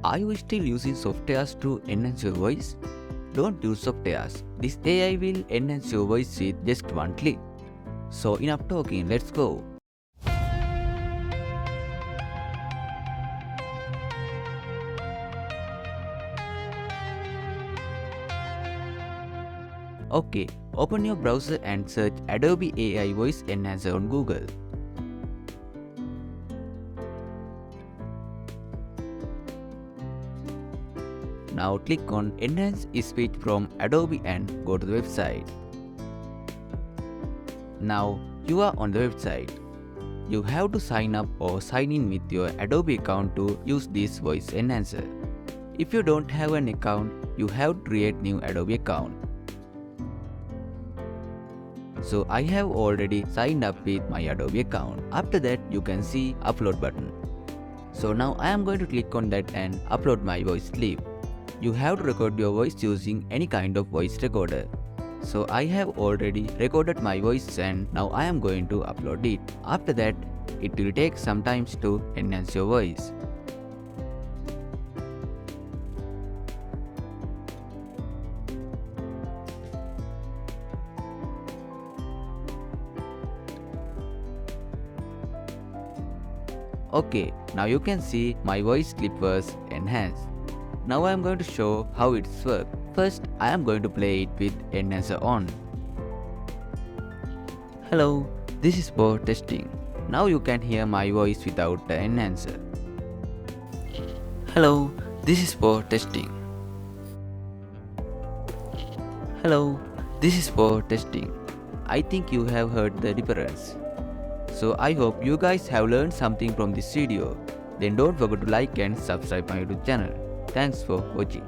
Are you still using softwares to enhance your voice? Don't use softwares. This AI will enhance your voice with just one click. So enough talking, let's go. Okay, open your browser and search Adobe AI Voice Enhancer on Google. Now click on Enhance Speech from Adobe and go to the website. Now you are on the website. You have to sign up or sign in with your Adobe account to use this voice enhancer. If you don't have an account, you have to create new Adobe account. So I have already signed up with my Adobe account. After that, you can see upload button. So now I am going to click on that and upload my voice clip. You have to record your voice using any kind of voice recorder. So I have already recorded my voice and now I am going to upload it. After that, it will take some time to enhance your voice. Okay, now you can see my voice clip was enhanced. Now I am going to show how it's work. First, I am going to play it with enhancer on. Hello, this is for testing. Now you can hear my voice without the enhancer. Hello, this is for testing. Hello, this is for testing. I think you have heard the difference. So I hope you guys have learned something from this video. Then don't forget to like and subscribe my YouTube channel. Thanks for watching.